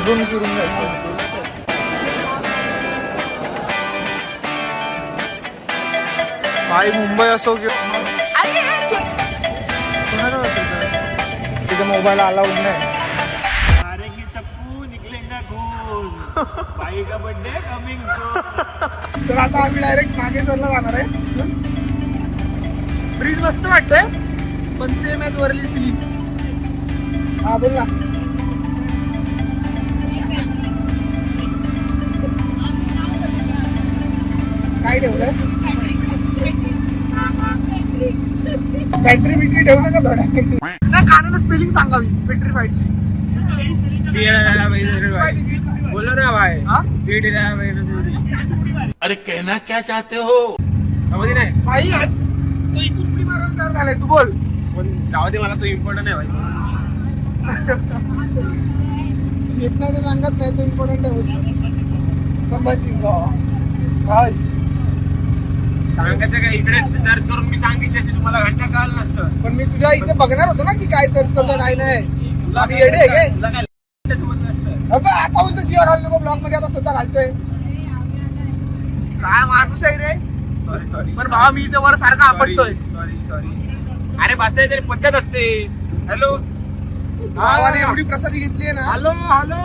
अजून फिरून जायचं. भाई मुंबई असो किंवा तिथे मोबाईल अलाउड नाही. तर आता आम्ही डायरेक्ट नागेश्वरला जाणार आहे. ब्रिज मस्त वाटतंय पण सेम ॲज वरली स्लीप. हा बोल ना. काय ठेवलंय? बॅटरी बिटरी ठेवू नका थोड्या. नाही कानाला स्पेलिंग सांगावी पेट्रीफाईडची. बोलो ना भाई. अरे कहना क्या चाहते हो? समज नाही भाई. तो इथून पुढे मारून तयार झालाय. तू बोल. जाऊ दे, मला तो इम्पॉर्टंट आहे भाई. येत नाही तर सांगत नाही. तो इम्पॉर्टंट आहे. सांगायचं काय? इकडे सर्च करून मी सांगितलं तुम्हाला घंटा कळलं नसतं. पण मी तुझ्या इथे बघणार होतो ना की काय सर्च करतो काय नाही. आम्ही येडे आहे काय? तुला काय समज नसतं. आता बोलतो शिवा घालू नको. ब्लॉग मध्ये आता स्वतः घालतोय. काय माणूस आहे रे. Sorry sorry. पण भावा मी इथे वर सारखा आपटतोय. Sorry sorry. अरे बसायची तरी पद्धत असते. हॅलो. भावाने एवढी प्रसादी घेतली आहे ना. Hello hello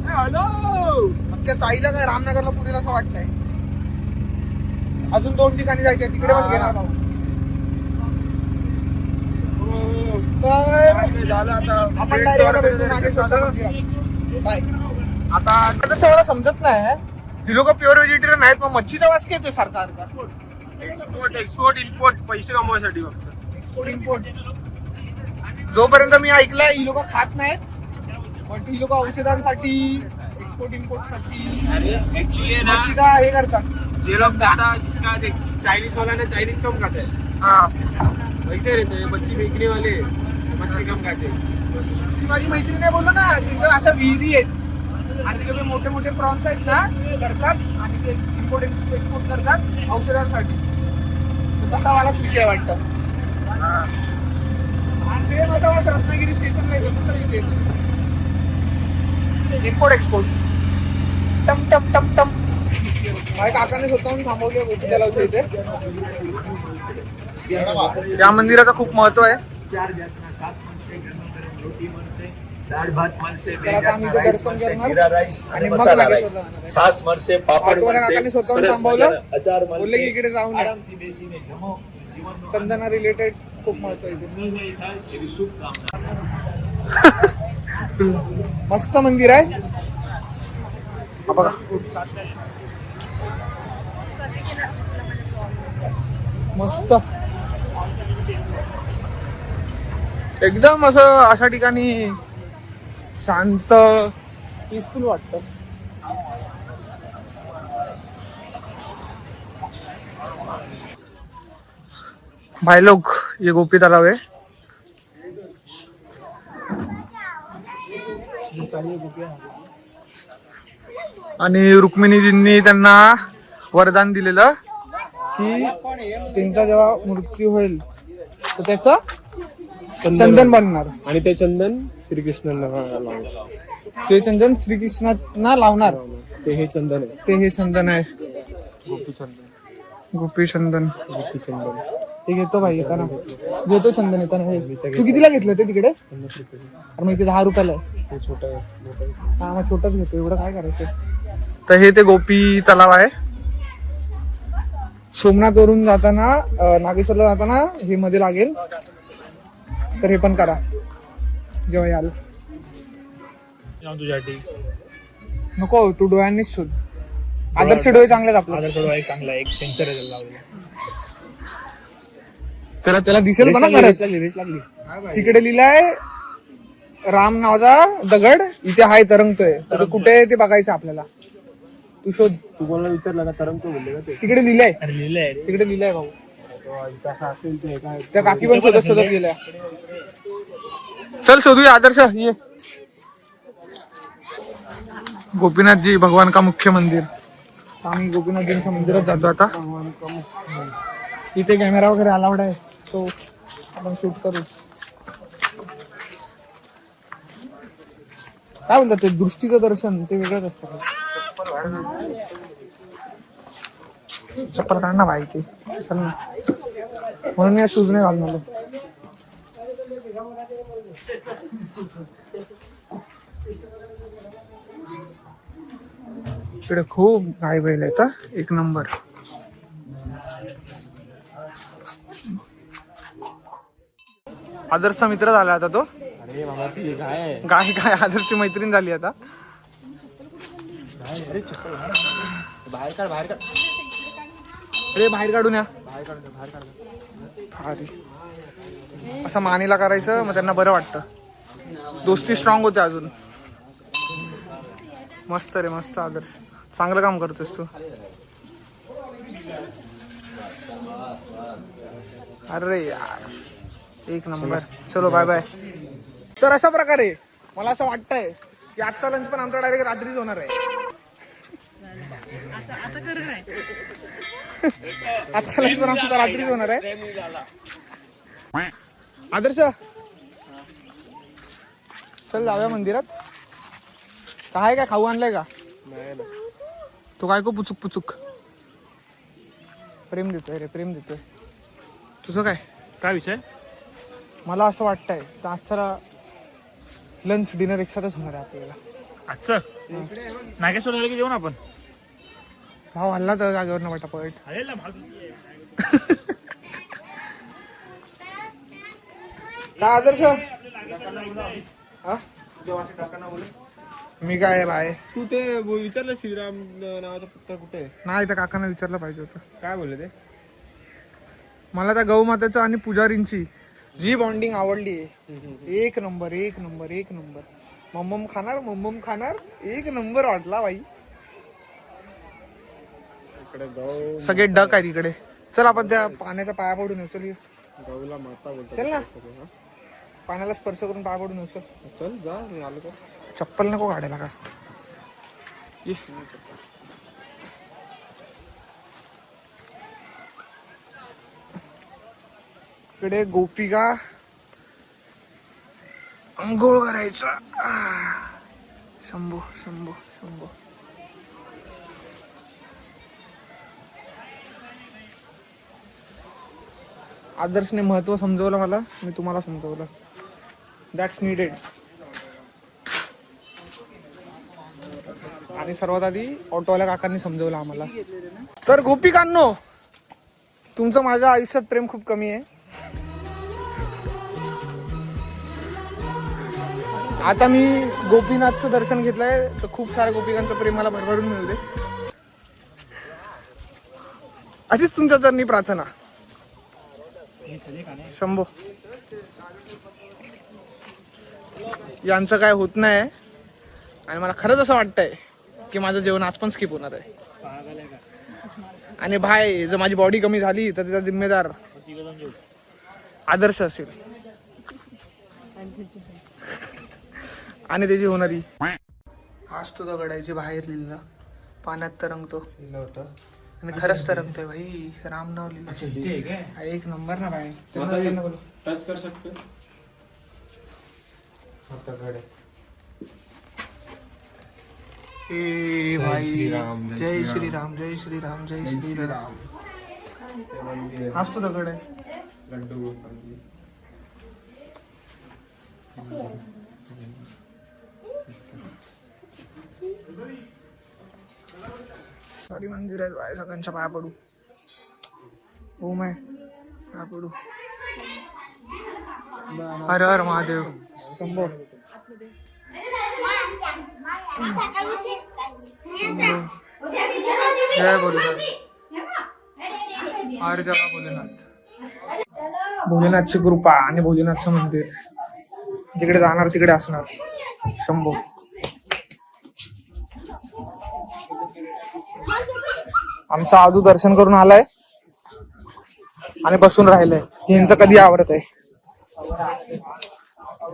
hello. अख्ख्या चाईला काय रामनगरला पुरेल असं वाटतंय. अजून 2 ठिकाणी जायचे तिकडे पण घेणार भाऊ. झालं आता. आपण बाय. आता तसं मला समजत नाही. ही लोक प्युअर व्हेजिटेरियन आहेत मग मच्छीचा वास येतोय सारखा. एक्सपोर्ट एक्सपोर्ट इम्पोर्ट पैसे कमवायसाठी फक्त. Export import. जोपर्यंत मी ऐकलंय ही लोक खात नाहीत. पण ही लोक औषधांसाठी एक्सपोर्ट इम्पोर्ट साठी अरे ऍक्च्युली ना मच्छीचा हे करतात. जे लोग दादा जिसका चाइनीज वाला ने चाइनीज कम खाते हैं. हा वैसे रहते हैं मच्छी बेचने वाले. मच्छी कम खाते हैं. ती माझी मैत्रीण नाही बोललो ना. तिथं अशा विहिरी आहेत आणि तिकडे मोठे मोठे प्रॉन्स आहेत ना करतात आणि ते इम्पोर्ट एक्सपोर्ट करतात औषधांसाठी. तसा मला विषय वाटतं. सेम असा वास रत्नागिरी स्टेशनला येतो तसं इथे येतो. Import export. टम टम टम टम. माझ्या काकाने स्वतःहून थांबवले गोपी तलावच्या इथे. या मंदिराचं खूप महत्व आहे. दाल भात मनसे, तर आता आम्ही इथे दर्शन करणार जीरा राईस आणि आणि मग मसाला नागेश्वरला राईस, जाणार. छास मनसे, पापड आठवड्या काकाने मनसे, स्वतःहून सरस थांबवलं. मटन, अचार बोलले की मनसे, इकडे जाऊन या. आरामથી બેસીને જમો. चंदना रिलेटेड खूप महत्व आहे इथे. એવી શુભકામના. मस्त मंदिर आहे. हा बघा मस्त एकदम असं अशा ठिकाणी शांत पीसफुल वाटतं. भाई लोग ये गोपी तालाब है. आणि रुक्मिणीजींनी त्यांना वरदान दिलेलं की त्यांचा जेव्हा मृत्यू होईल तर त्याचं चंदन बनणार. आणि ते चंदन श्रीकृष्णांना लावणार. ते चंदन श्रीकृष्णांना लावणार. ते हे चंदन आहे. ते हे चंदन आहे. गोपी चंदन. गोपी चंदन. गोपी चंदन. ते घेतो भाई येताना. घेतो चंदन येताना. हे तू कितीला घेतलं ते तिकडे? 50 रुपये. अरे मग इथे 10 रुपयाला आहे. ते छोटा आहे, मोठा आहे. हा मग छोटाच घेतो. एवढं काय करायचं. तर हे ते गोपी तलाव आहे. सोमनाथ वरून जाताना नागेश्वरला जाताना हे मध्ये लागेल. तर हे पण करा जेव्हा याल. तुझ्यासाठी नको तू डोळ्यांनीच शोध. आदर्श डोळे चांगले आहेत आपल्याला. चांगला एक सेन्सर आहे लावलेला. त्याला दिसेल पण खरंच. तिकडे लिहिलाय राम नावाचा दगड इथे हाय तरंगतोय. तर कुठे आहे ते बघायचं आपल्याला. तू शोध. तू कोणाला विचारलं ना तरंग बोलले का ते? तिकडे लिहिलंय. लिहिलंय तिकडे लिहिलंय भाऊ. कसं असेल ते काय. त्या काकी पण शोधत शोधत गेल्या. चल शोधूया. आदर्श ये. गोपीनाथजी भगवान का मुख्य मंदिर. आम्ही गोपीनाथजींच्या मंदिरात जातो आता. इथे कॅमेरा वगैरे अलाउड आहे तो आपण शूट करू. काय म्हणतात ते दृष्टीचं दर्शन ते वेगळंच असतं. चप्पल काढ ना भाई ते चल ना, म्हणून मी शूज नाही घालून आलो. इकडे खूप गाय बैल आहेत हा. एक नंबर. आदर्शचा मित्र झाला आता तो. अरे बाबा ती गाय आहे. गाय गाय आदर्शची मैत्रीण झाली आता. अरे चप्पल बाहेर काढ बाहेर काढ. अरे बाहेर काढून या. बाहेर काढ बाहेर काढ. अरे असं मानेला करायचं, मग त्यांना बरं वाटतं. दोस्ती स्ट्रॉंग होते अजून. मस्त रे मस्त आदर्श, चांगलं काम करतोस तू. अरे यार एक नंबर. चलो बाय बाय. तर अशा प्रकारे मला असं वाटतंय की आजचा लंच पण आमचा डायरेक्ट रात्रीच होणार आहे. आजचा लंच पण आमचा रात्रीच होणार आहे. आदर्श चल जाऊया मंदिरात. काय काय खाऊ आणलंय का? नाही ना. तो काय को पुचुक पुचुक प्रेम देतोय रे, प्रेम देतोय. तुझं काय काय विषय? मला असं वाटतंय तर आजचा लंच डिनर एकसाथच होणार आहे आपल्याला. आजचं नागेश्वर झालं की जेवण आपण. भाव हल्ला तर जागेवर न पटापट. काय आदर्श हा? मी काय बाय तू ते विचारलं श्रीराम नावाचा पुत्र कुठे आहे? नाही तर काकांना विचारलं पाहिजे होतं. काय बोलले ते? मला त्या गौमातेचं आणि पुजारींची जी बॉन्डिंग आवडली. एक नंबर एक नंबर एक नंबर. मम्मम खाणार एक नंबर वाटला बाई. इकडे गौ सगळे डक आहेत इकडे. चल आपण त्या पाण्याच्या पाया पडून येऊ. चल गौला माता बोलतात. चल ना, पाण्याला स्पर्श करून पाया पडून येऊ. चल जा, मी आलो का. चप्पल नको काढायला का. इकडे गोपिका अंघोळ करायचा. शंभो शंभो शंभो. आदर्शने महत्व समजवलं मला, मी तुम्हाला समजवलं. That's needed. आणि सर्वात आधी ऑटोवाल्या काकांनी समजवलं आम्हाला. तर गोपिकांनो, तुमचं माझ्या आयुष्यात प्रेम खूप कमी आहे. आता मी गोपीनाथचं दर्शन घेतलंय तर खूप साऱ्या गोपिकांचं प्रेम मला भरभरून मिळू दे, अशीच तुमच्या चरणी प्रार्थना. शंभो. यांचं काय होत नाही आणि मला खरंच असं वाटतंय की माझं जेवण आज पण स्किप होणार आहे. आणि भाई जर माझी बॉडी कमी झाली तर त्याचा जिम्मेदार आदर्श असेल आणि त्याची होणारी. आज तो दगडायची बाहेर लिहिलं, पाण्यात तरंगतो आणि खरंच तरंगतोय भाई. राम नाव लिहिलं. एक नंबर ना भाई. टच कर सकते. ए भाई श्रीराम, जय जय श्रीराम. श्रीराम जय श्रीराम जय श्रीराम. आज तो दगड आहे. लड्डू सॉरी मंदिर आहे भाई. सगळ्यांच्या पाया पडू. हो माय पाया पडू. हर हर महादेव. शंभो. जय भोलेनाथ. हर जगा भोलेनाथ. भोलेनाथची कृपा आणि भोलेनाथचं मंदिर जिकडे जाणार तिकडे असणार. शंभो. आमचा आदू दर्शन करून आलाय आणि बसून राहिलंय. यांचं कधी आवडत आहे.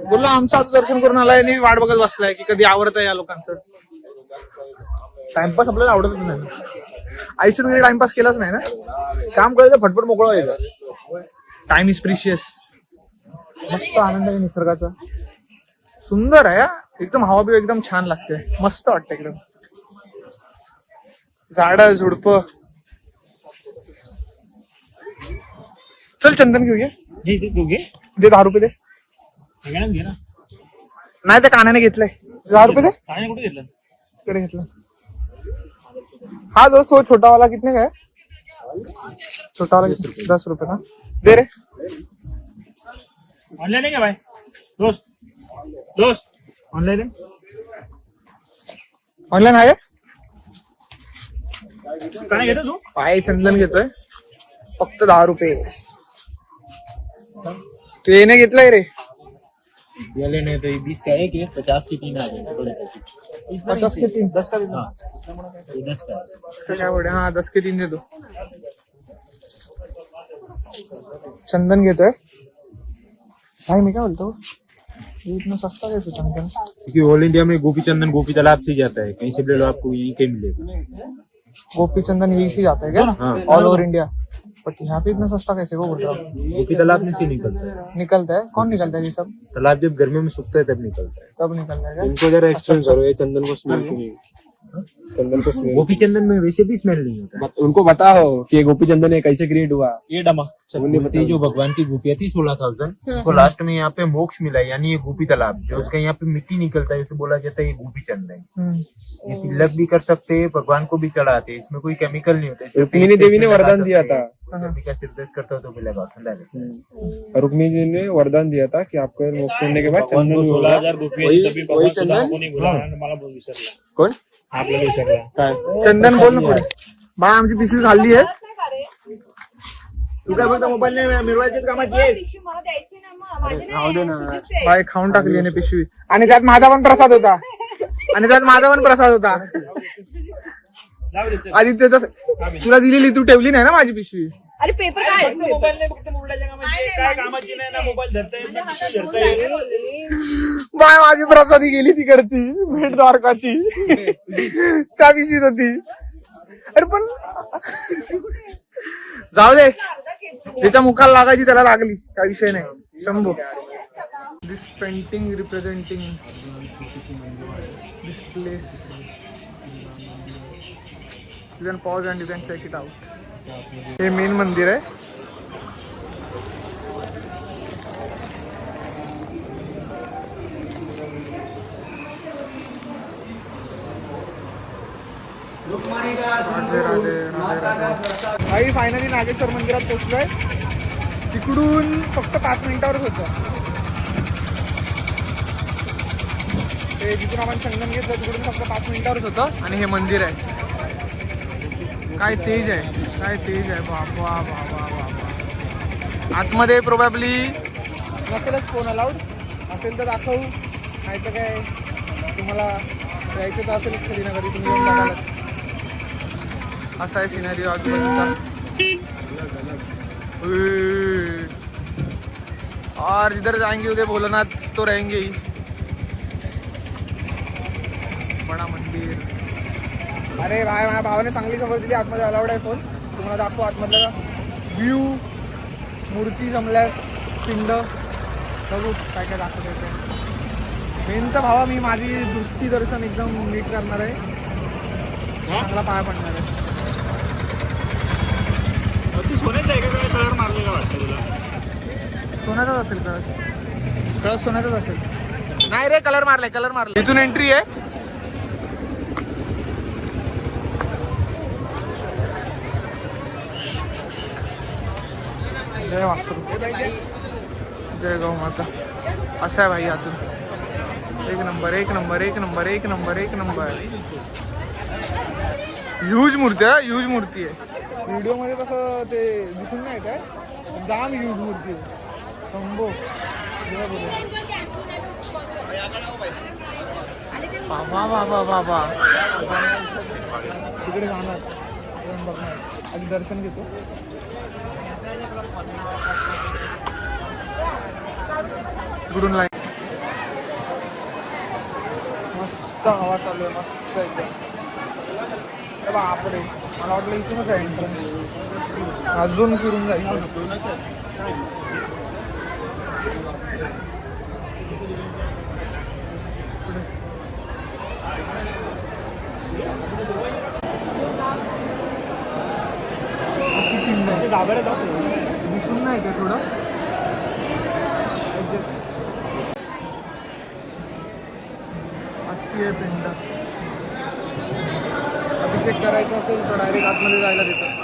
बोललो आमचं आदू दर्शन करून आलाय आणि वाट बघत बसलाय की कधी आवडत आहे या लोकांचं. टाइमपास आपल्याला आवडतच नाही. आयुष्यात कधी टाइमपास केलाच नाही ना. काम करायचं फटफट मोकळं व्हायचं. Time is precious. मस्त आनंद आहे निसर्गाचा. सुंदर आहे. एकदम हवा बी एकदम छान लागते, मस्त वाटतं एकदम. झाड झुडप. चल चंदन घेऊया. दे 10 रुपये दे. नाही ते कानाने घेतलंय. 10 रुपये दे. कुठे घेतलं? इकडे घेतलं. हा जो सो छोटा वाला कितने का है? छोटा वाला 10 रुपये ना. दे रे. ऑनलाइन है क्या भाई? दोस्त ऑनलाइन है? ऑनलाईन आहे. काय घेतो तू? पाय चंदन घेतोय फक्त 10 रुपये. तू येणे घेतलंय रे. ये लेने तो 20 का एक है, 50 की 3 आ गए बड़े पैकेट. 50 के 3. 10 का भी ना. ये 10 का. इसका क्या बोले. हाँ 10 के 3 दे दो. चंदन घेतोय भाई. मी काय बोलतो, ये इतना सस्ता कैसे चंदन? क्योंकि ऑल इंडिया में गोपी चंदन गोपी तालाब से जाता है, कहीं से ले लो आपको यहीं कहीं मिलेगा. गोपी चंदन यही से जाता है क्या? हाँ. All over India. बट यहाँ पे इतना सस्ता कैसे वो बोल रहा हूँ. गोपी तालाब में से निकलता है. निकलता है. कौन निकलता है ये सब? तालाब जब गर्मियों में सूखता है तब निकलता है. तब निकलता है क्या? इनको जरा एक्सचेंज करो, ये चंदन को स्मेल नहीं. चंदन को स्मेल. गोपी चंदन में वैसे भी स्मेल नहीं होता. उनको बताओ कि ये गोपी चंदन है कैसे क्रिएट हुआ. ये डमा सबने जो भगवान की गोपियां थी 16,000 तो लास्ट में यहाँ पे मोक्ष मिला, यानी ये गोपी तालाब जो उसका यहाँ पे मिट्टी निकलता है, उसे बोला जाता है ये गोपी चंदन. ये तिलक भी कर सकते हैं, भगवान को भी चढ़ाते हैं, इसमें कोई केमिकल नहीं होता. रुक्मिणी देवी ने वरदान दिया था. गर्मी का सिर दर्द करता हो तो भी लगाओ, ठंडा रहता है. रुक्मिणी जी ने वरदान दिया था कि आपको मोक्ष मिलने के बाद चंदन भी होगा. 16,000 वही चंदन. मला बोल विसरला. कोण आपल्याला विसरला काय. चंदन बोल ना पुढे. बा आमची पिशवी खाल्ली आहे. तू काय बोलता, मोबाईल नाही मिळवायचे कामात येस. राहू दे ना. बाय खाऊन टाकली याने पिशवी. आणि त्यात माझा पण प्रसाद होता. आदित्यचा तुला दिलेली, तू ठेवली नाही ना माझी पिशवी. अरे पेपर काय मोबाईल नाही फक्त मोबाईलच्या कामाची, काय कामाची नाही ना. मोबाईल धरता येईल. बाय माझी प्रसादी गेली तिकडची भेट द्वारकाची. त्या पिशवीत होती. अरे पण जाऊ दे, त्याच्या मुखाला लागायची त्याला लागली, काय विषय नाही. Shambhu. This painting representing this place. You can pause and you can check it out. हे मेन मंदिर आहे. राधे राधे राधे राधे. काही फायनली नागेश्वर मंदिरात पोहोचलोय. तिकडून फक्त 5 मिनिटावरच होतं. ते जिथून आपण चंदन घेतलं तिकडून फक्त 5 मिनिटावरच होतं. आणि हे मंदिर आहे. काय तेज आहे, काय तेज आहे. बाबा बाबा बाबा. आतमध्ये प्रोबॅबली नसेलच फोन अलाउड. असेल तर दाखवू, नाही तर काय तुम्हाला यायचं तर असेलच कधी ना कधी, तुम्ही येऊन बघायलाच. असा आहे सिनरी आजूबाजूचा. और जिधर जाएंगे उधर भोलेनाथ तो रहेंगे ही. बडा मंदिर. अरे भाई माझ्या भावाने चांगली खबर दिली. आतमध्ये अलाउड आहे फोन. तुम्हाला दाखवू आतमधला व्ह्यू. मूर्ती जमल्यास पिंड बघू काय काय दाखवत येते. मेन तर भावा मी माझी दृष्टी दर्शन एकदम नीट करणार आहे. चांगला पाय पडणार आहे. सोन्याचं आहे का काय कलर मारलेला वाटतं तुला? सोन्याचाच असेल कळस. कळस सोन्याचाच असेल. नाही रे कलर मारलाय, कलर मारलाय. इथून एंट्री आहे. जय वासरू, जय गौ माता. असं आहे भाई अजून. एक नंबर एक नंबर एक नंबर एक नंबर एक नंबर. ह्यूज मूर्ती आहे, ह्यूज मूर्ती आहे. व्हिडिओ मध्ये तसं ते दिसून नाही काय, जाम ह्यूज मूर्ती आहे. शंभो बाबा बाबा बाबा. तिकडे जाणार बघणार. आधी दर्शन घेतो. गुडून लाईन. मस्त हवा चालू आहे, मस्त एकदम. बापरे, मला वाटलं इथूनच आहे एंट्रन्स. अजून फिरून जायचं. पुढे दिसून नाही का थोडं अशी आहे पिंड. अभिषेक करायचा असेल तर डायरेक्ट आतमध्ये जायला देतात.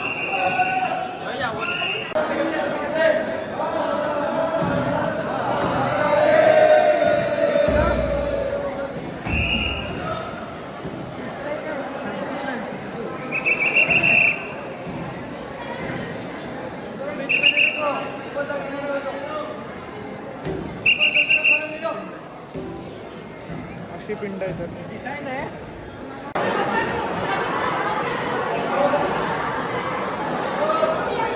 अशी पिंड येतात.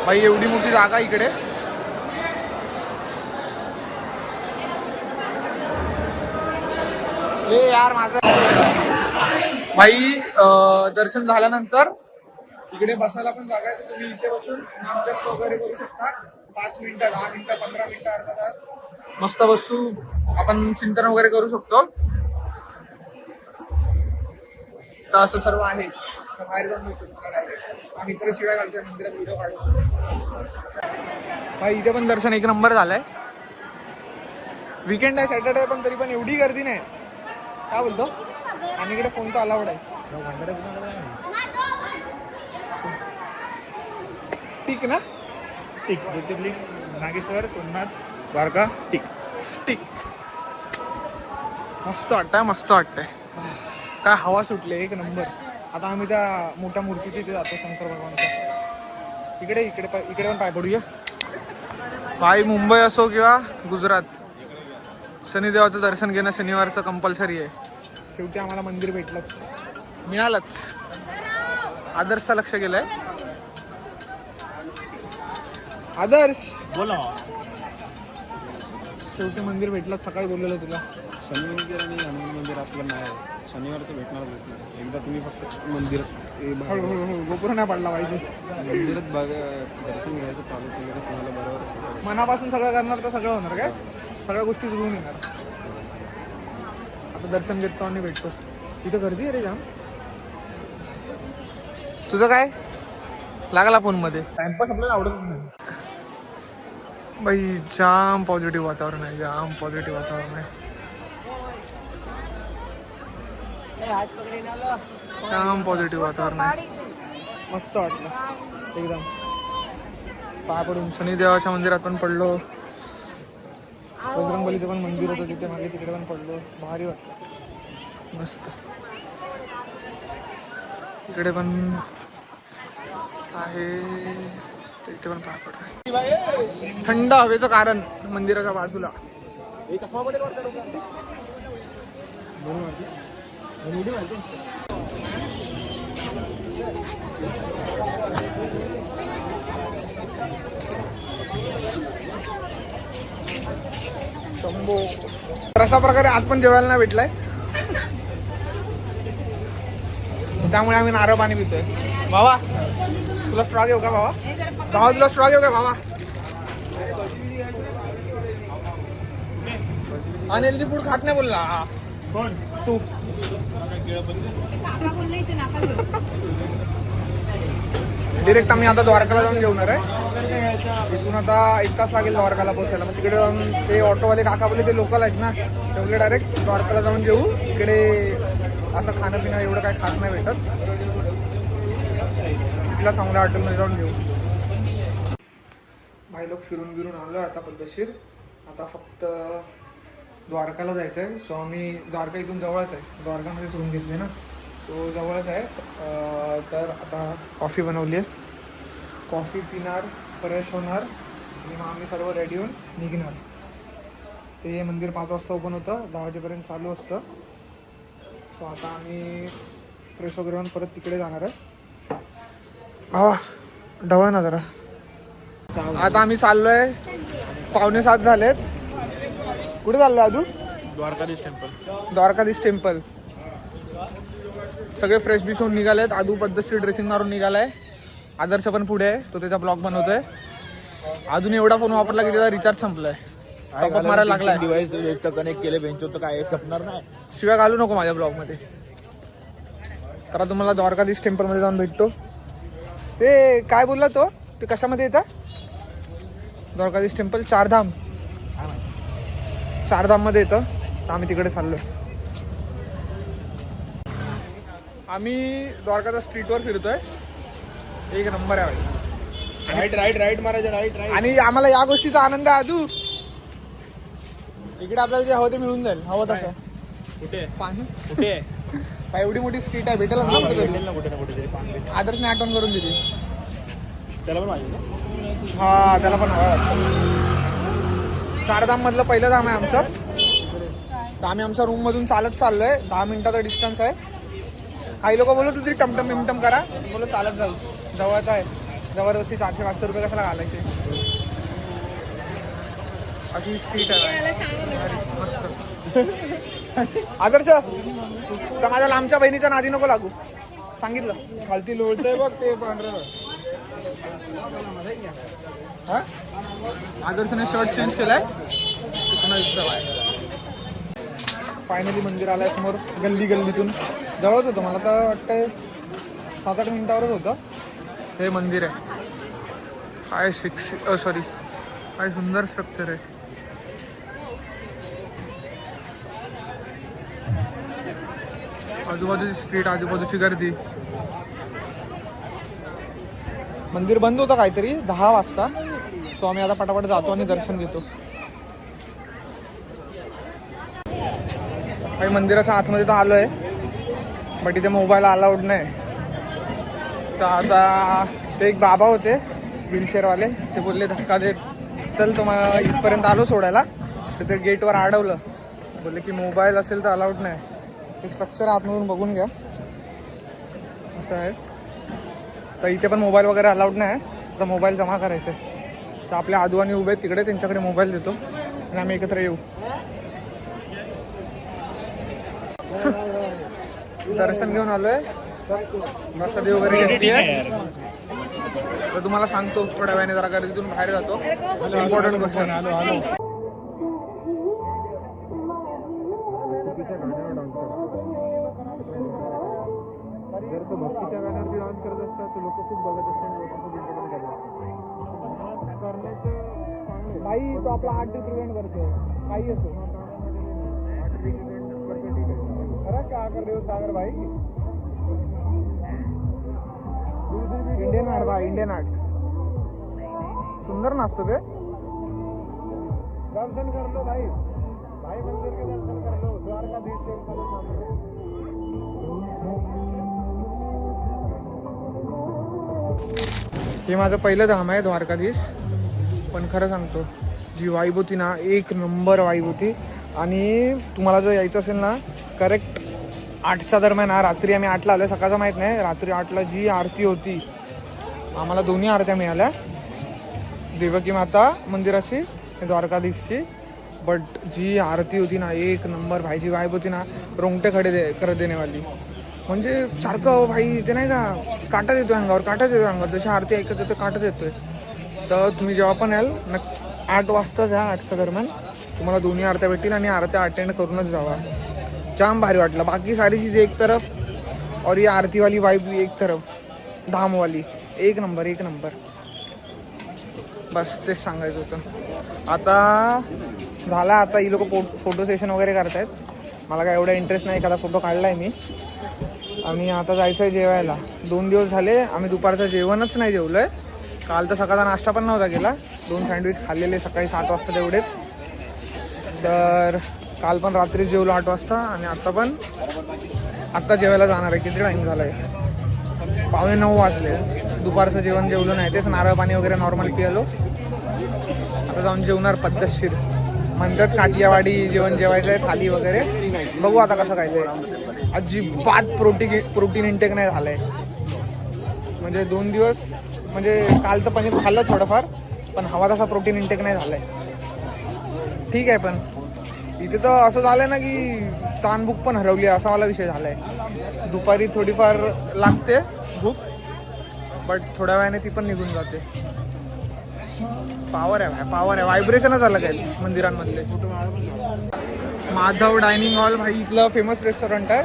भाई एवढी मोठी जागा इकडे. हे यार माझं भाई दर्शन झाल्यानंतर इकडे बसायला पण जागा आहे. तर तुम्ही इथे बसून नामजप वगैरे करू शकता. 5 मिनिटं 10 मिनिटं 15 मिनिटं अर्धा तास मस्त बसू आपण चिंतन वगैरे करू शकतो. तर असं सर्व आहे. तर बाहेर जाऊन भेटतो आम्ही इतर शिवाय घालतोय मंदिरात व्हिडिओ काढू. भाई इथे पण दर्शन एक नंबर झालंय. वीकेंड आहे सॅटर्डे पण तरी पण एवढी गर्दी नाही. काय बोलतो आणि इकडे फोन तर अलाउड आहे. ठीक ना. टिक ज्योतिर्लिंग नागेश्वर सोमनाथ द्वारका टिक ठीक. मस्त वाटतंय मस्त वाटतंय. काय हवा सुटले एक नंबर. आता आम्ही त्या मोठ्या मूर्तीच्या इथे जातो शंकर भगवानच्या. इकडे इकडे इकडे पण पाय पडूया. भाई मुंबई असो किंवा गुजरात शनिदेवाचं दर्शन घेणं शनिवारचं कंपल्सरी आहे. शेवटी आम्हाला मंदिर मिळालंच. आदर्शचं लक्ष गेलंय. आदर्श बोला. शेवटी मंदिर भेटलं. सकाळी बोललेलं तुला. शनी मंदिर आणि हनुमान मंदिर आपलं नाही. शनिवार तर भेटणार. एकदा तुम्ही फक्त मंदिरात हळूहळू गोपुर नाही पडला पाहिजे. मंदिरात दर्शन घ्यायचं चालू केलं तर तुम्हाला बरोबर मनापासून सगळं करणार तर सगळं होणार. काय सगळ्या गोष्टी जुळून येणार. आता दर्शन घेतो आणि भेटतो. तिथं गर्दी आहे रे जाम. तुझं काय लागला फोन मध्ये. टाइमपास आपल्याला आवडतच नाही. बाई जाम पॉझिटिव्ह वातावरण आहे. जाम पॉझिटिव्ह वातावरण आहे. जाम पॉझिटिव्ह वातावरण आहे. मस्त वाटलं एकदम. पाय पडून शनिदेवाच्या मंदिरात पण पडलो. बजरंगबलीचं पण मंदिर होतं तिथे मागे तिकडे पण पडलो. भारी वाटलं मस्त. इकडे पण आहे इथे पण पाय पडतोय. थंड हवेचं कारण मंदिराच्या बाजूला. शंभो. तर अशा प्रकारे आज पण जेवायला नाही भेटलाय. त्यामुळे आम्ही नारळ पाणी पितोय. भावा तुला स्ट्रॉ घेऊ का भावा. भावा तुला स्ट्रॉ घेऊ का भावा. अनहेल्दी फूड खात नाही बोलला. कोण तू. डिरेक्ट आम्ही आता द्वारकाला जाऊन जेवणार आहे. इथून आता 1 तास लागेल द्वारकाला पोहोचायला. मग तिकडे जाऊन ते ऑटोवाले काका बोलले ते लोकल आहेत ना तेवढे डायरेक्ट द्वारकाला जाऊन जेवू. इकडे असं खाणं पिणं एवढं काय खास नाही भेटत. तिथला चांगल्या हॉटेलमध्ये जाऊन जेवू. भाई लोक फिरून बिरून आलो आता पद्धतशीर. आता फक्त द्वारकाला जायचं आहे. सो आम्ही द्वारका इथून जवळच आहे. द्वारकामध्येच रूम घेतली ना सो जवळच आहे. तर आता कॉफी बनवली आहे. कॉफी पिणार फ्रेश होणार आणि मग आम्ही सर्व रेडी होऊन निघणार. ते मंदिर 5 वाजता ओपन होतं. 10 वाजेपर्यंत चालू असतं. सो आता आम्ही फ्रेश वगैरे होऊन परत तिकडे जाणार आहे. भावा ढवळ ना जरा. आता आम्ही चाललोय. 6:45 झालेत. कुठे चाललोय अजून. द्वारकाधीश टेम्पल. द्वारकाधीश टेम्पल. सगळे फ्रेश बिश होऊन निघालेत. आदू पद्धतशीर ड्रेसिंग मारून निघालाय. आदर्श पण पुढे आहे. तो त्याचा ब्लॉग बनवतोय. अजून एवढा फोन वापरला की त्याचा रिचार्ज संपलाय. टॉपअप मारायला लागलाय. डिव्हाइस कनेक्ट केले बेंच तर काय संपणार नाही. शिवाय घालू नको माझ्या ब्लॉग मध्ये. तर तुम्हाला द्वारकाधीश टेम्पल मध्ये जाऊन भेटतो. ते काय बोलला तो ते कशामध्ये येतं? द्वारकाधीश टेम्पल चारधाम मध्ये येतं. तर आम्ही तिकडे चाललोय. आम्ही द्वारकाच्या स्ट्रीटवर फिरतोय. एक नंबर आहे भाई. राईट मारायचं राईट. आणि आम्हाला या गोष्टीचा आनंद आहे अजू. इकडे आपल्याला जे हवं ते मिळून जाईल. हवं तसं कुठे पाणी कुठे एवढी मोठी स्ट्रीट आहे. भेटेल ना कुठे तरी. भेटेल ना कुठे ना कुठे तरी पाणी भेटेल. आदर्शने आठवण करून दिली. त्याला पण पाहिजे ना. हा त्याला पण हवं. चारधाम मधलं पहिलं धाम आहे आमचं. तर आम्ही आमच्या रूम मधून चालत चाललोय. 10 मिनिटाचा डिस्टन्स आहे. काही लोक बोलत होती टमटम बिमटम करा. बोलत चालत जाऊ. जवळच आहे. जबरदस्ती 400-500 रुपये कशाला घालायचे. अशी स्ट्रीट आहे मस्त. आदर्श तर माझ्या लांबच्या बहिणीच्या नादी नको लागू. सांगितलं खालती लोळतंय बघ ते पांढरं. हा आदर्शने शर्ट चेंज केलाय. फायनली मंदिर आलंय समोर. गल्लीतून जवळच होतं. मला तर वाटतंय 7-8 मिनिटावरच होतं. हे मंदिर आहे. काय काय सुंदर स्ट्रक्चर आहे. आजूबाजूची स्ट्रीट, आजूबाजूची गर्दी. मंदिर बंद होतं काहीतरी 10 वाजता. सो आम्ही आता पटापट जातो आणि दर्शन घेतो. काही मंदिराच्या आतमध्ये तर आलोय. बट इथे मोबाईल अलाउड नाही. तर आता ते एक बाबा होते व्हीलचेअरवाले. ते बोलले धक्का देत चल तुम्हाला इथपर्यंत आलो सोडायला. तर ते गेटवर अडवलं. बोलले की मोबाईल असेल तर अलाउड नाही. हे स्ट्रक्चर आतमधून बघून घ्या असं आहे. तर इथे पण मोबाईल वगैरे अलाउड नाही. तर मोबाईल जमा करायचे. तर आपल्या आदवानी उभे आहेत तिकडे. त्यांच्याकडे मोबाईल देतो आणि आम्ही एकत्र येऊ. दर्शन घेऊन आलोय. प्रसादी वगैरे घेतली आहे. तर तुम्हाला सांगतो थोड्या वेळाने. जरा गर्दीतून बाहेर जातो. इम्पॉर्टंट गोष्ट. जर तो भक्तीच्या गाण्यावरती डान्स करत असतात तर लोक खूप बघत असतात. बाई तो आपला आर्ट रिप्रेझेंट करतो. काही असो खरं क्या कर रहे हो सागर भाई. इंडियन आर्ट भाई. इंडियन आर्ट सुंदर नाचतो ते. दर्शन कर लो भाई. भाई मंदिर के दर्शन कर लो. द्वारकाधीश हे माझं पहिलं धाम आहे द्वारकाधीश. पण खरं सांगतो जी वाईब होती ना एक नंबर वाईब होती. आणि तुम्हाला जर यायचं असेल ना करेक्ट 8च्या दरम्यान. रात्री आम्ही 8ला आलो. सकाळचं माहीत नाही. रात्री 8ला जी आरती होती. आम्हाला दोन्ही आरत्या मिळाल्या. देवकी माता मंदिराची द्वारकाधीशची. बट जी आरती होती ना एक नंबर. भाईची वाईब होती ना रोंगटे खडे करत देण्यावाली. म्हणजे सारखं भाई ते नाही का काटा देतोय अंगावर. काटा देतोय अंगावर. जशी आरती ऐकत येतो काटा देतोय. तर तुम्ही जेव्हा पण याल 8 वाजता जा. 8च्या दरम्यान तुम्हाला दोन्ही आरत्या भेटतील. आणि आरत्या अटेंड करूनच जावा. जाम भारी वाटलं. बाकी सारी चीज एक तरफ और ये आरती वाली वाइब एक तरफ. धाम वाली एक नंबर. बस तेच सांगायचं होतं. आता झाला. आता ही लोक फोटो सेशन वगैरे करतायत. मला काय एवढा इंटरेस्ट नाही. एखादा फोटो काढलाय मी. आणि आता जायचं आहे जेवायला. 2 दिवस झाले आम्ही दुपारचं जेवणच नाही जेवलोय. काल तर सकाळचा नाश्ता पण नव्हता केला. 2 सँडविच खाल्लेले सकाळी 7 वाजता तेवढेच. तर काल पण रात्री जेवलो 8 वाजता. आणि आत्ता जेवायला जाणार आहे. किती टाईम झाला आहे? 8:45 वाजले. दुपारचं जेवण जेवलो नाही. तेच नारळ पाणी वगैरे नॉर्मल पिलो. आता जाऊन जेवणार पद्धतशीर. म्हणतात काठियावाडी जेवण जेवायचं आहे. थाली वगैरे बघू आता कसं काय ते. अजिबात प्रोटीन इंटेक नाही झालंय. म्हणजे 2 दिवस म्हणजे काल तर पनीर खाल्लं थोडंफार. पण हवा तसा प्रोटीन इंटेक नाही झालाय. ठीक आहे. पण इथे तर असं झालंय ना की तानभूक पण हरवली असा वाला विषय झालाय. दुपारी थोडीफार लागते भूक. बट थोड्या वेळाने ती पण निघून जाते. पावर आहे. व्हायब्रेशनच अलग आहे मंदिरांमधले. माधव डायनिंग हॉल भाई इथलं फेमस रेस्टॉरंट आहे.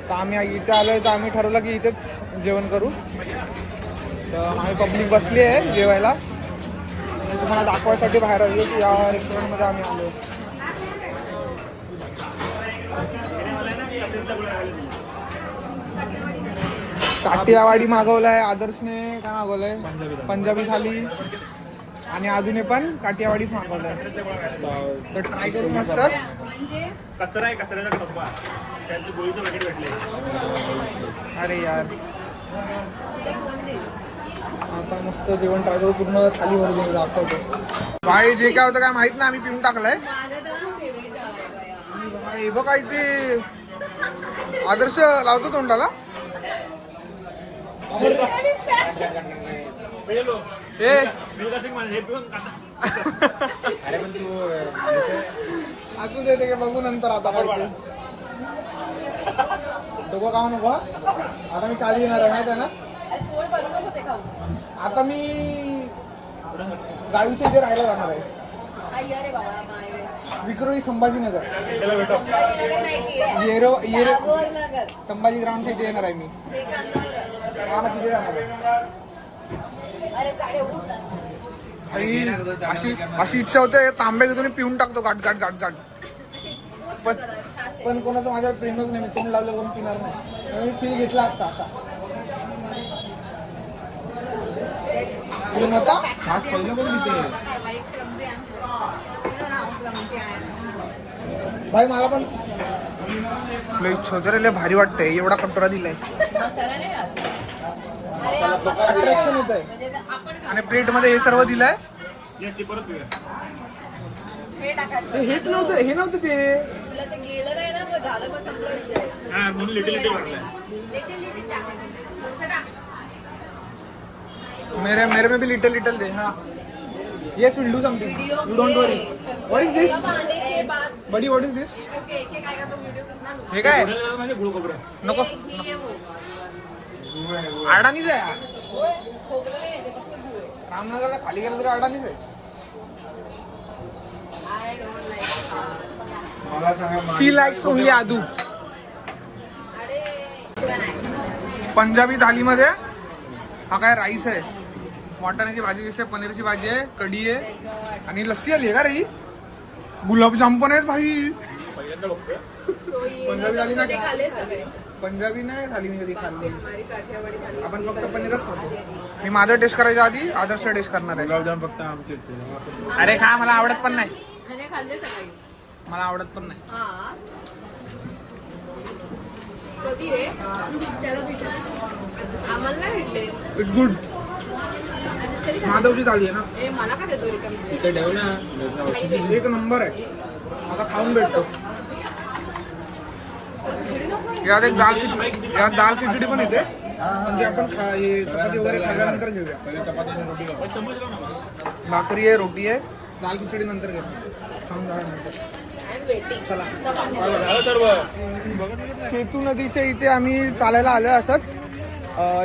तर आम्ही इथे आलोय. तर आम्ही ठरवलं की इथेच जेवण करू. तर आम्ही पब्लिक बसली आहे जेवायला. तुम्हाला दाखवायसाठी बाहेर आलो की या रेस्टॉरंटमध्ये आम्ही आलो. काठियावाडी मागवलाय आदर्शने. काय मागवलंय? पंजाबी थाली. आणि अजून पण काठियावाडीच मागवलाय. तर ट्राय करू मस्त. कचरा आहे, कचऱ्याचा डब्बा त्यांचं गोळीचं पॅकेट भेटले. अरे यार आता मस्त जेवण ट्राय करू. पूर्ण थाली भरून दाखवतो. भाई जे काय होतं काय माहित नाही, आम्ही पिऊन टाकलाय. भाई बघा इथे आदर्श लावतो तोंडाला. हे असू दे ते बघू नंतर. आता काय ते डोकं खाऊ नको. आता मी खाली येणार आहे माहिती आहे ना. आता मी गावीच्या इथे राहायला जाणार आहे. विक्रोळी संभाजीनगर. संभाजी ग्राउंडच्या इथे येणार आहे मी. हा मग तिथे जाणार आहे. अशी इच्छा होते तांबे घेतो पिऊन टाकतो गाठ गाठ गाठ गाठ. पण कोणाचं माझ्यावर प्रेमच नाही. मी तोंड लावलं कोण पिणार नाही. मी फील घेतला असता असा. होता खास पहिलं पण तिथे. भाई मला पण छोटे भारी वाटतंय. एवढा कटोरा दिलाय. अट्रॅक्शन होत आहे. आणि प्लेट मध्ये हे सर्व दिलंय. हेच नव्हतं. हे नव्हतं ते. मेरे में भी लिटिल लिटिल दे. हाँ yes we'll do something. You don't worry. What is this? Buddy, what is this? हे काय? नको. अडाणीच आहे. रामनगरला खाली गेलं तरी अडाणीच आहे. She likes only आदू. पंजाबी थालीमध्ये हा काय राईस आहे, वाटाण्याची भाजी दिसते, पनीरची भाजी आहे, कढी आहे आणि लस्सी आली आहे का रे. गुलाबजाम पण आहेत भाई. पंजाबी थाली नाही. पंजाबी नाही थाली मी कधी खाल्ली. आपण फक्त पनीरच खातो. मी माझं टेस्ट करायच्या आधी आदर्श टेस्ट करणार आहे. गुलाबजाम फक्त आमचे. अरे खा, मला आवडत पण नाही. मला आवडत पण नाही. It's good. माधवची थाळी आहे ना, एक नंबर आहे. आता खाऊन भेटतो. यात एक दाल खिचडी पण येते. म्हणजे आपण चपाती वगैरे खाल्ल्यानंतर घेऊया. भाकरी आहे, रोटी आहे, दाल खिचडी नंतर घेऊ. खाऊन झाल्यानंतर चला. सेतू नदीच्या इथे आम्ही चालायला आलोय असंच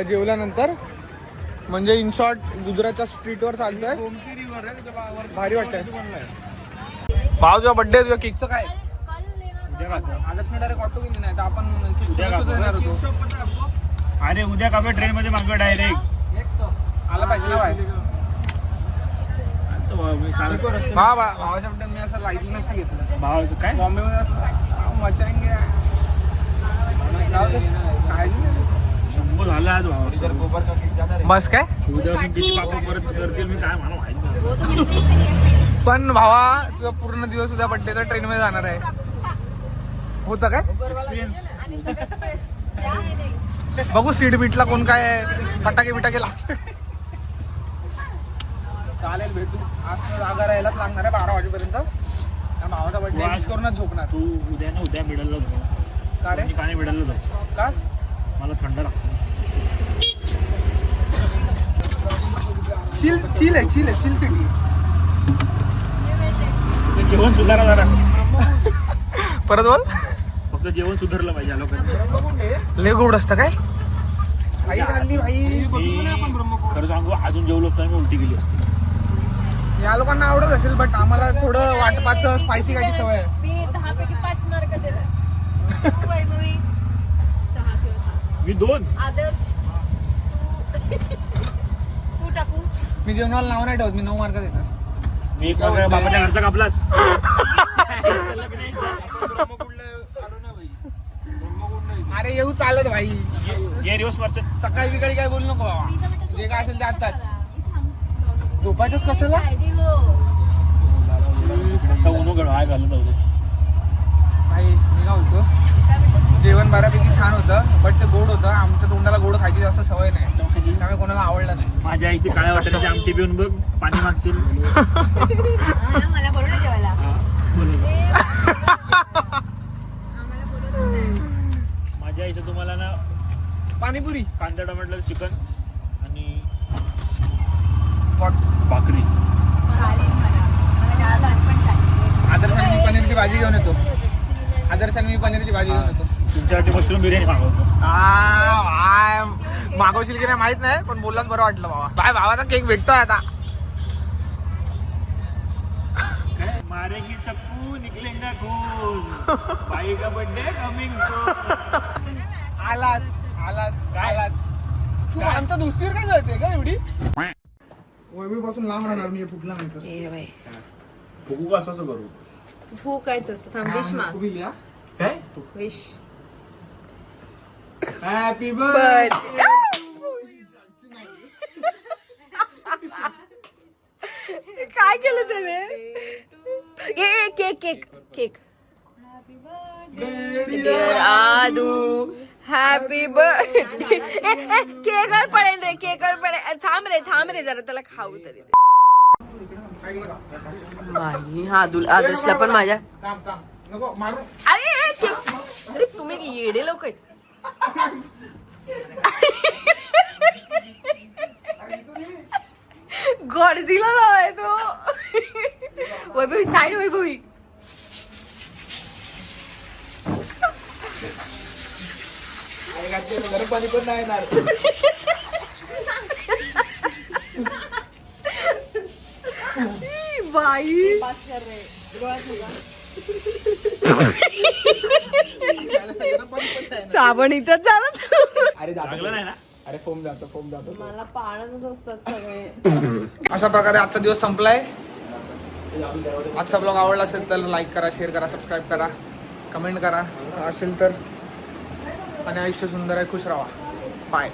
जेवल्यानंतर. म्हणजे इन शॉर्ट गुजरातच्या स्ट्रीटवर चालतोय. भारी वाटतंय. भाव तुझा बर्थडे, तुझ्या केकचं काय? आदर्शने डायरेक्ट ऑटो गेली नाही तर आपण येणार होतो. अरे उद्या का ट्रेन मध्ये मागव डायरेक्ट आला पाहिजे ना भाई. भावाच्या बड्डे मी असं लाईटली नसतं घेतलं. भाव काय बॉम्बे मध्ये मचाएंगे. शंभर झाला आज भाव. बस काय उद्यापासून किती पापा परत करतील मी काय मला माहित नाही. पण भावा तुझा पूर्ण दिवस उद्या बड्डेचा ट्रेन मध्ये जाणार आहे. होतं काय एक्सपिरियन्स. बघू सीट बीटला कोण काय फटाके बिटाके लागते. चालेल, भेटू. आज जागा राहायलाच लागणार आहे 12 वाजेपर्यंत. भावाचा बर्थडे मिस करूनच झोपणार. तू उद्या मिडलला जाऊ. का रे? पाणी मिडलला जाऊ. का? मला थंड लागतं. चिल आहे चिल सिटी. जेवण सुधारा जरा. परत बोल. फक्त जेवण सुधारलं पाहिजे लोकांनी. लय गोड असतं काय? आई खाल्ली भाई. खरं सांगू अजून जेवलो असतो मी उलटी गेली असते. या लोकांना आवडत असेल बट आम्हाला थोडं वाटपाचं स्पायसी खायची सवय आहे. मी 10 पैकी 5 मार्क दिले. मी 2. आदर्श टाकू मी जेवणाला नाव नाही ठेवत, मी 9 मार्क देणार. मी बाबाच्या घरचा कापलास अरे येऊ चालत भाई, घे रिवर्स मारचं सकाळी बिकाळी काय बोलू नको बाबा, जे काय असेल ते आताच. झोपायचंच कशाला? आता उन्हो गड हाय घालत होतो. भाई मी काय बोलतो, जेवण बऱ्यापैकी छान होतं, बट ते गोड होतं. आमच्या तोंडाला गोड खायची जास्त सवय नाही, त्यामुळे कोणाला आवडलं नाही. माझ्या आईची काळ्या वाटाण्याची आमटी पिऊन बघ, पाणी मागशील. मला बोलू ना जेवायला. माझ्या आईचं तुम्हाला ना पाणीपुरी, कांदा टोमॅटो चिकन आणि What? भाकरी. आदर्शाने मी पनीरची भाजी घेऊन येतो. आदर्शाने मी पनीरची भाजी घेऊन येतो. तुमच्यासाठी मशरूम बिर्याणी मागवतो. मागवशील की नाही माहित नाही, पण बोललाच बरं वाटलं बाबा. बाय भावाचा केक भेटतोय आता. काय मारेंगे चक्कू निकलेंगा खून, बाई का बर्थडे कमिंग सून. आलाच तू आमच्या दुसरीवर काय जाते का एवढी? वैभव पासून लांब राहणार मी, फुटला नंतर. बघू का असं करू. फुकायचं असतं. थांब विश माग. काय विश. Happy birthday. काय केलं त्याने? केक. Aadu happy birthday. केकवर पडेल रे, केकवर पडेल. थांब रे जरा, त्याला खाऊ तरी दे. बाई, हा आदर्शला पण माझ्या. नको मारू. अरे केक, अरे तुम्ही येडे लोक आहेत. गर्दीला जाय तो. वैभवी साईड, वैभवी. गरम पाणी पण नाही येणार. बाई साबण इथंच झालं. अरे लागलं नाही ना. अरे फोम जातो. मला पाळणच असतात सगळे. अशा प्रकारे आजचा दिवस संपलाय. आजचा ब्लॉग आवडला असेल तर लाईक करा, शेअर करा, सबस्क्राईब करा, कमेंट करा असेल तर. आणि आयुष्य सुंदर आहे, खुश राहा. बाय.